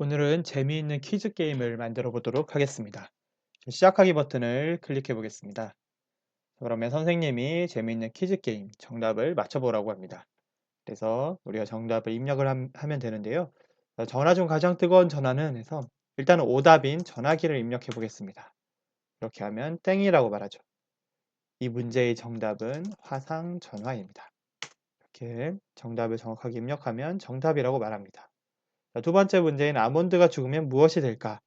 오늘은 재미있는 퀴즈 게임을 만들어 보도록 하겠습니다. 시작하기 버튼을 클릭해 보겠습니다. 그러면 선생님이 재미있는 퀴즈 게임 정답을 맞춰보라고 합니다. 그래서 우리가 정답을 입력을 하면 되는데요. 전화 중 가장 뜨거운 전화는 해서 일단은 오답인 전화기를 입력해 보겠습니다. 이렇게 하면 땡이라고 말하죠. 이 문제의 정답은 화상 전화입니다. 이렇게 정답을 정확하게 입력하면 정답이라고 말합니다. 두 번째 문제인 아몬드가 죽으면 무엇이 될까?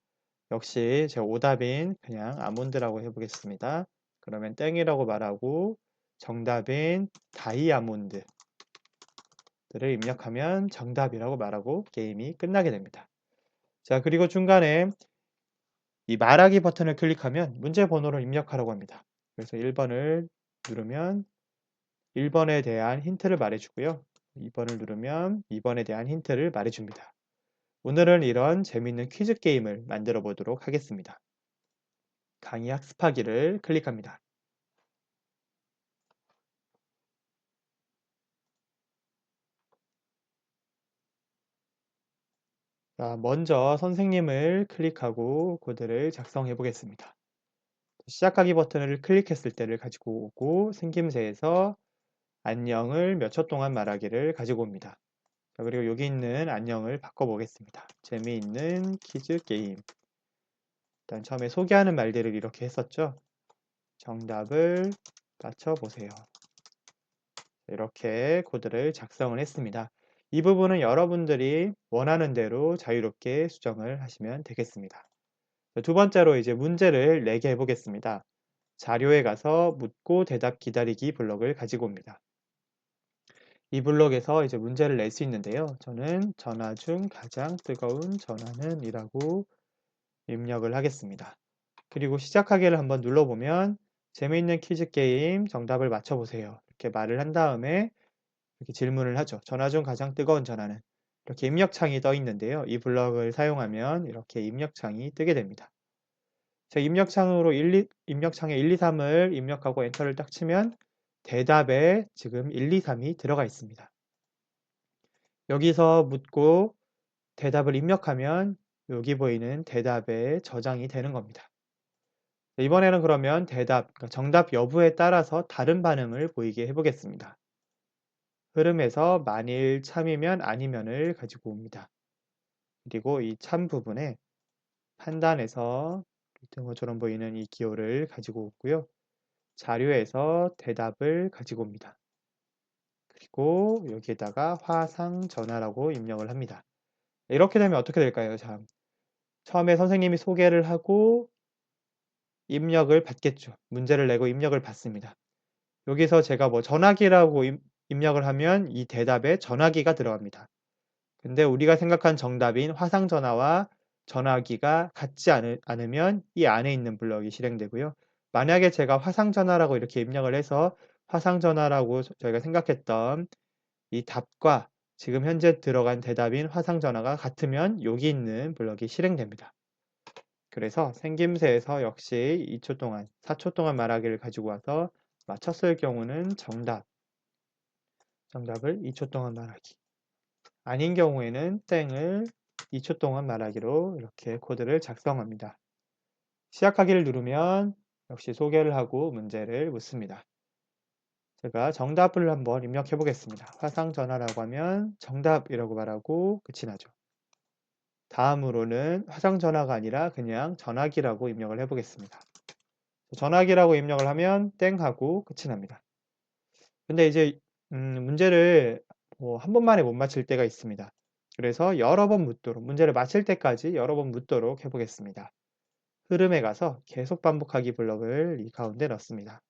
역시 제 오답인 그냥 아몬드라고 해 보겠습니다. 그러면 땡이라고 말하고 정답인 다이아몬드들을 입력하면 정답이라고 말하고 게임이 끝나게 됩니다. 자, 그리고 중간에 이 말하기 버튼을 클릭하면 문제 번호를 입력하라고 합니다. 그래서 1번을 누르면 1번에 대한 힌트를 말해 주고요. 2번을 누르면 2번에 대한 힌트를 말해 줍니다. 오늘은 이런 재미있는 퀴즈 게임을 만들어 보도록 하겠습니다. 강의 학습하기를 클릭합니다. 자, 먼저 선생님을 클릭하고 코드를 작성해 보겠습니다. 시작하기 버튼을 클릭했을 때를 가지고 오고 생김새에서 안녕을 몇 초 동안 말하기를 가지고 옵니다. 자, 그리고 여기 있는 안녕을 바꿔보겠습니다. 재미있는 퀴즈 게임. 일단 처음에 소개하는 말들을 이렇게 했었죠. 정답을 맞춰보세요. 이렇게 코드를 작성을 했습니다. 이 부분은 여러분들이 원하는 대로 자유롭게 수정을 하시면 되겠습니다. 두 번째로 이제 문제를 내게 해보겠습니다. 자료에 가서 묻고 대답 기다리기 블록을 가지고 옵니다. 이 블록에서 이제 문제를 낼 수 있는데요. 저는 전화 중 가장 뜨거운 전화는 이라고 입력을 하겠습니다. 그리고 시작하기를 한번 눌러보면 재미있는 퀴즈 게임 정답을 맞춰보세요. 이렇게 말을 한 다음에 이렇게 질문을 하죠. 전화 중 가장 뜨거운 전화는 이렇게 입력창이 떠 있는데요. 이 블럭을 사용하면 이렇게 입력창이 뜨게 됩니다. 자, 입력창에 1, 2, 3을 입력하고 엔터를 딱 치면 대답에 지금 1, 2, 3이 들어가 있습니다. 여기서 묻고 대답을 입력하면 여기 보이는 대답에 저장이 되는 겁니다. 이번에는 그러면 그러니까 정답 여부에 따라서 다른 반응을 보이게 해보겠습니다. 흐름에서 만일 참이면 아니면을 가지고 옵니다. 그리고 이 참 부분에 판단에서 등호처럼 보이는 이 기호를 가지고 오고요. 자료에서 대답을 가지고 옵니다. 그리고 여기에다가 화상 전화라고 입력을 합니다. 이렇게 되면 어떻게 될까요? 자, 처음에 선생님이 소개를 하고 입력을 받겠죠. 문제를 내고 입력을 받습니다. 여기서 제가 뭐 전화기라고 입력을 하면 이 대답에 전화기가 들어갑니다. 근데 우리가 생각한 정답인 화상 전화와 전화기가 같지 않으면 이 안에 있는 블럭이 실행되고요. 만약에 제가 화상 전화라고 이렇게 입력을 해서 화상 전화라고 저희가 생각했던 이 답과 지금 현재 들어간 대답인 화상 전화가 같으면 여기 있는 블럭이 실행됩니다. 그래서 생김새에서 역시 2초 동안, 4초 동안 말하기를 가지고 와서 맞췄을 경우는 정답을 2초 동안 말하기. 아닌 경우에는 땡을 2초 동안 말하기로 이렇게 코드를 작성합니다. 시작하기를 누르면 역시 소개를 하고 문제를 묻습니다. 제가 정답을 한번 입력해 보겠습니다. 화상전화라고 하면 정답이라고 말하고 끝이 나죠. 다음으로는 화상전화가 아니라 그냥 전화기라고 입력을 해 보겠습니다. 전화기라고 입력을 하면 땡 하고 끝이 납니다. 근데 이제 문제를 한 번만에 못 맞힐 때가 있습니다. 그래서 여러 번 묻도록 문제를 맞힐 때까지 여러 번 묻도록 해 보겠습니다. 흐름에 가서 계속 반복하기 블럭을 이 가운데 넣습니다.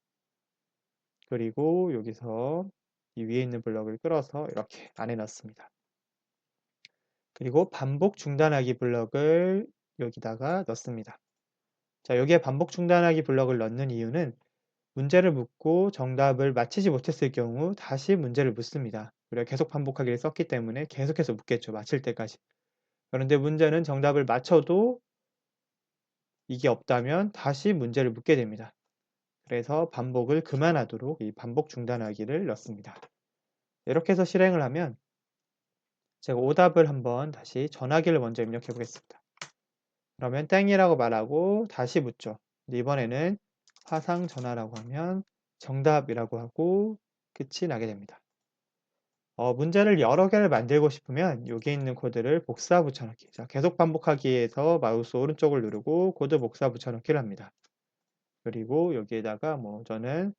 그리고 여기서 이 위에 있는 블럭을 끌어서 이렇게 안에 넣습니다. 그리고 반복 중단하기 블럭을 여기다가 넣습니다. 자, 여기에 반복 중단하기 블럭을 넣는 이유는 문제를 묻고 정답을 맞히지 못했을 경우 다시 문제를 묻습니다. 그리고 계속 반복하기를 썼기 때문에 계속해서 묻겠죠. 맞힐 때까지. 그런데 문제는 정답을 맞춰도 이게 없다면 다시 문제를 묻게 됩니다. 그래서 반복을 그만하도록 이 반복 중단하기를 넣습니다. 이렇게 해서 실행을 하면 제가 오답을 한번 다시 전화기를 먼저 입력해 보겠습니다. 그러면 땡이라고 말하고 다시 묻죠. 이번에는 화상 전화라고 하면 정답이라고 하고 끝이 나게 됩니다. 문제를 여러 개를 만들고 싶으면 여기 있는 코드를 복사 붙여넣기. 자, 계속 반복하기에서 마우스 오른쪽을 누르고 코드 복사 붙여넣기를 합니다. 그리고 여기에다가 뭐 저는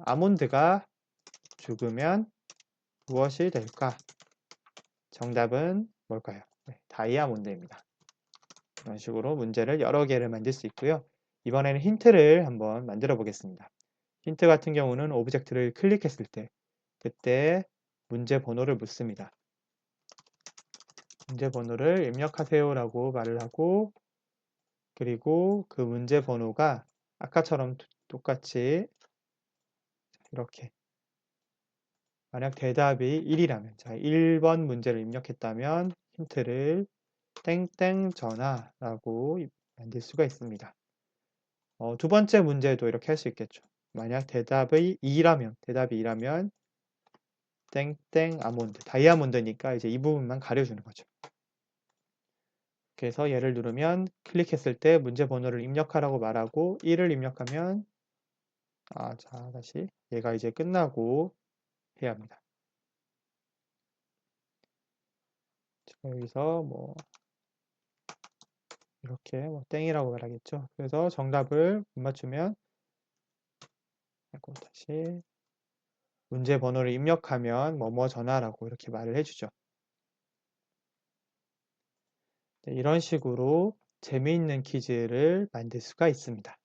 아몬드가 죽으면 무엇이 될까? 정답은 뭘까요? 네, 다이아몬드입니다. 이런 식으로 문제를 여러 개를 만들 수 있고요. 이번에는 힌트를 한번 만들어 보겠습니다. 힌트 같은 경우는 오브젝트를 클릭했을 때 그때 문제 번호를 묻습니다. 문제 번호를 입력하세요 라고 말을 하고 그리고 그 문제 번호가 아까처럼 똑같이 이렇게 만약 대답이 1이라면 자 1번 문제를 입력했다면 힌트를 땡땡 전화라고 만들 수가 있습니다. 두 번째 문제도 이렇게 할 수 있겠죠. 만약 대답이 2라면 땡땡 아몬드, 다이아몬드니까 이제 이 부분만 가려주는 거죠. 그래서 얘를 누르면 클릭했을 때 문제 번호를 입력하라고 말하고 1을 입력하면 자 다시 얘가 이제 끝나고 해야 합니다. 여기서 뭐 이렇게 뭐 땡이라고 말하겠죠. 그래서 정답을 못 맞추면 다시 문제 번호를 입력하면 뭐뭐 전화라고 이렇게 말을 해주죠. 네, 이런 식으로 재미있는 퀴즈를 만들 수가 있습니다.